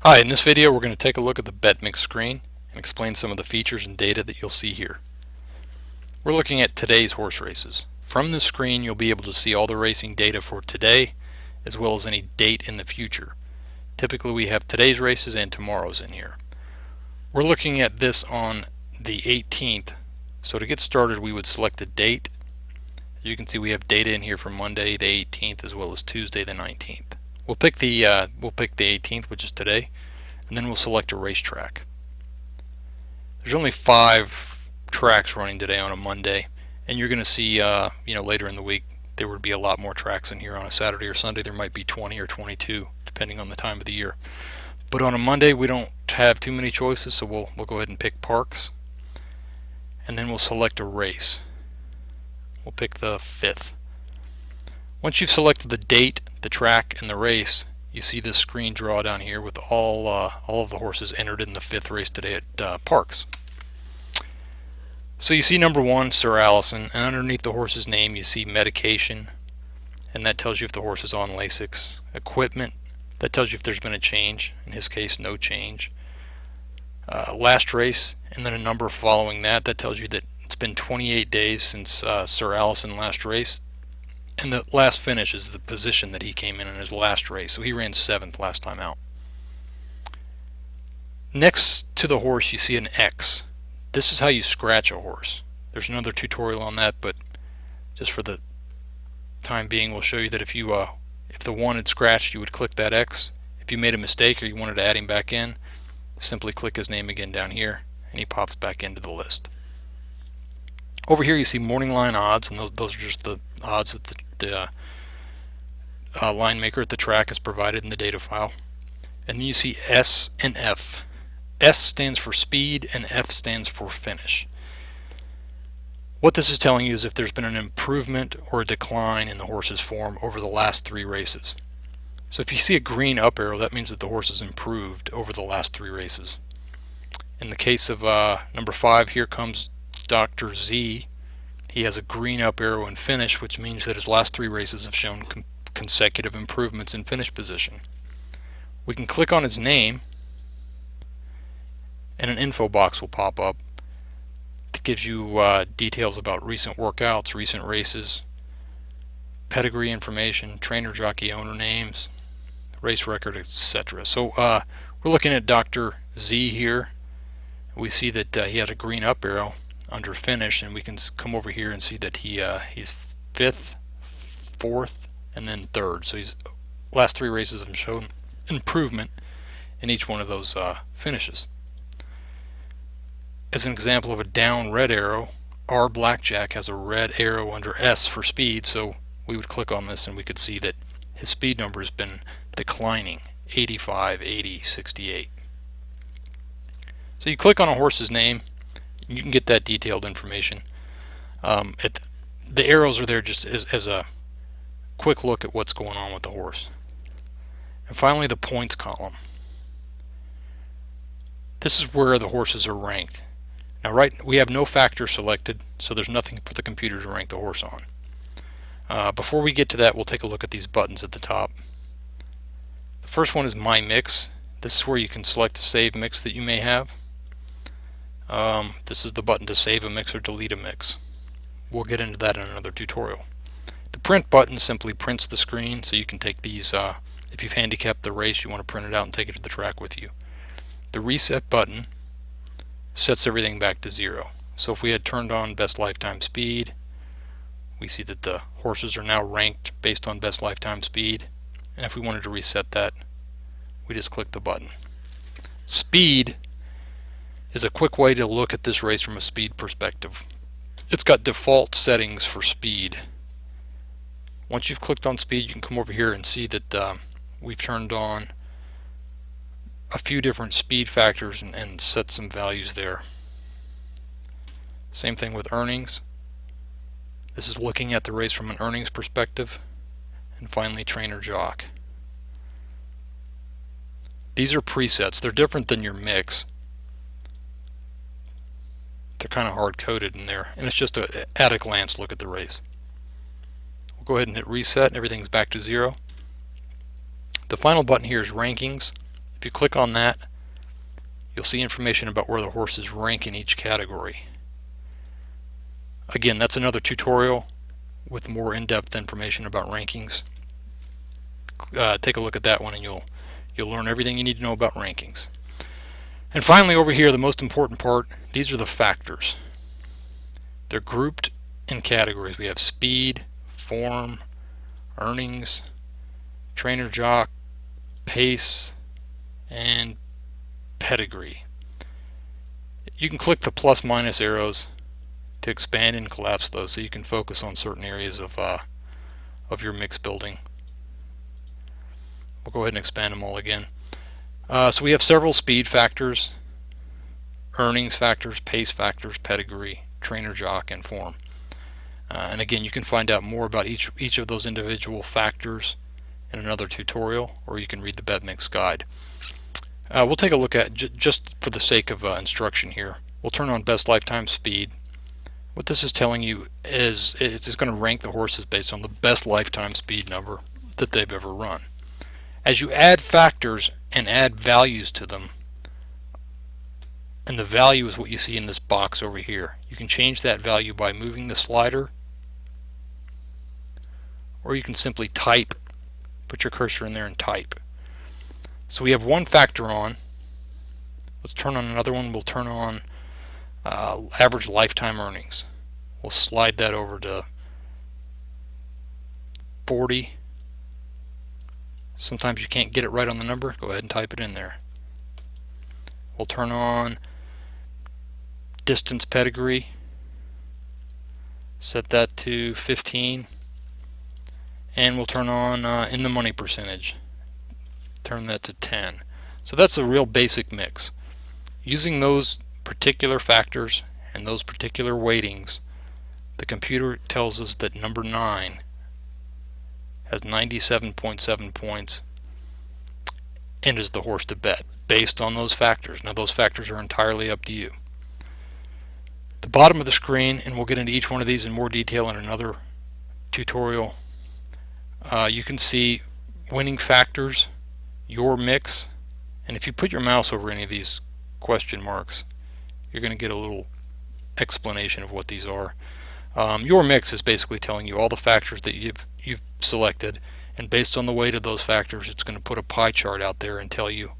Hi, in this video we're going to take a look at the Betmix screen and explain some of the features and data that you'll see here. We're looking at today's horse races. From this screen you'll be able to see all the racing data for today as well as any date in the future. Typically we have today's races and tomorrow's in here. We're looking at this on the 18th, so to get started we would select a date. As you can see we have data in here for Monday the 18th as well as Tuesday the 19th. We'll pick the 18th, which is today, and then we'll select a racetrack. There's only 5 tracks running today on a Monday, and you're going to see later in the week there would be a lot more tracks in here. On a Saturday or Sunday there might be 20 or 22 depending on the time of the year. But on a Monday we don't have too many choices, so we'll go ahead and pick parks, and then we'll select a race. We'll pick the 5th. Once you've selected the date, the track, and the race, you see this screen draw down here with all of the horses entered in the 5th race today at Parks. So you see number 1, Sir Allison, and underneath the horse's name you see medication, and that tells you if the horse is on Lasix. Equipment, that tells you if there's been a change. In his case, no change. Last race, and then a number following that. That tells you that it's been 28 days since Sir Allison last raced. And the last finish is the position that he came in his last race. So he ran 7th last time out. Next to the horse you see an X. This is how you scratch a horse. There's another tutorial on that, but just for the time being we'll show you that if the one had scratched you would click that X. If you made a mistake or you wanted to add him back in, simply click his name again down here and he pops back into the list. Over here you see morning line odds, and those are just the odds that the line maker at the track has provided in the data file. And then you see S and F. S stands for speed and F stands for finish. What this is telling you is if there's been an improvement or a decline in the horse's form over the last 3 races. So if you see a green up arrow, that means that the horse has improved over the last 3 races. In the case of number 5, here comes Dr. Z. He has a green up arrow in finish, which means that his last 3 races have shown consecutive improvements in finish position. We can click on his name and an info box will pop up that gives you details about recent workouts, recent races, pedigree information, trainer, jockey, owner names, race record, etc. So we're looking at Dr. Z here. We see that he had a green up arrow under finish, and we can come over here and see that he's 5th, 4th, and then 3rd. So his last 3 races have shown improvement in each one of those finishes. As an example of a down red arrow, our blackjack has a red arrow under S for speed, so we would click on this and we could see that his speed number has been declining, 85, 80, 68. So you click on a horse's name, you can get that detailed information. The arrows are there just as a quick look at what's going on with the horse. And finally the points column. This is where the horses are ranked. Now we have no factor selected, so there's nothing for the computer to rank the horse on. Before we get to that, we'll take a look at these buttons at the top. The first one is My Mix. This is where you can select a save mix that you may have. This is the button to save a mix or delete a mix. We'll get into that in another tutorial. The print button simply prints the screen, so you can take these, if you've handicapped the race, you want to print it out and take it to the track with you. The reset button sets everything back to 0. So if we had turned on best lifetime speed, we see that the horses are now ranked based on best lifetime speed, and if we wanted to reset that, we just click the button. Speed is a quick way to look at this race from a speed perspective. It's got default settings for speed. Once you've clicked on speed, you can come over here and see that we've turned on a few different speed factors and set some values there. Same thing with earnings. This is looking at the race from an earnings perspective. And finally, trainer jock. These are presets. They're different than your mix. They're kind of hard coded in there, and it's just a at a glance look at the race. We'll go ahead and hit reset and everything's back to 0. The final button here is rankings. If you click on that, you'll see information about where the horses rank in each category. Again, that's another tutorial with more in-depth information about rankings. Take a look at that one and you'll learn everything you need to know about rankings. And finally, over here, the most important part, these are the factors. They're grouped in categories. We have speed, form, earnings, trainer jock, pace, and pedigree. You can click the plus minus arrows to expand and collapse those so you can focus on certain areas of your mix building. We'll go ahead and expand them all again. So we have several speed factors, earnings factors, pace factors, pedigree, trainer jock, and form. And again, you can find out more about each of those individual factors in another tutorial, or you can read the Betmix guide. We'll take a look at, just for the sake of instruction here, we'll turn on best lifetime speed. What this is telling you is it's going to rank the horses based on the best lifetime speed number that they've ever run. As you add factors and add values to them, and the value is what you see in this box over here, you can change that value by moving the slider, or you can simply type, put your cursor in there and type. So we have one factor on. Let's turn on another one. We'll turn on average lifetime earnings. We'll slide that over to 40. Sometimes you can't get it right on the number. Go ahead and type it in there. We'll turn on distance pedigree. Set that to 15. And we'll turn on in the money percentage. Turn that to 10. So that's a real basic mix. Using those particular factors and those particular weightings, the computer tells us that number 9 has 97.7 points and is the horse to bet based on those factors. Now those factors are entirely up to you. The bottom of the screen, and we'll get into each one of these in more detail in another tutorial, you can see winning factors, your mix, and if you put your mouse over any of these question marks, you're going to get a little explanation of what these are. Your mix is basically telling you all the factors that you've selected, and based on the weight of those factors, it's going to put a pie chart out there and tell you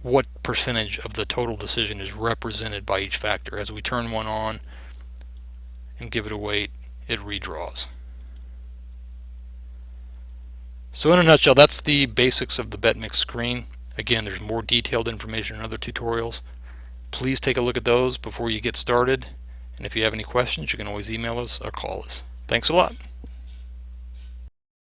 what percentage of the total decision is represented by each factor. As we turn one on and give it a weight, it redraws. So in a nutshell, that's the basics of the Betmix screen. Again, there's more detailed information in other tutorials. Please take a look at those before you get started. And if you have any questions, you can always email us or call us. Thanks a lot.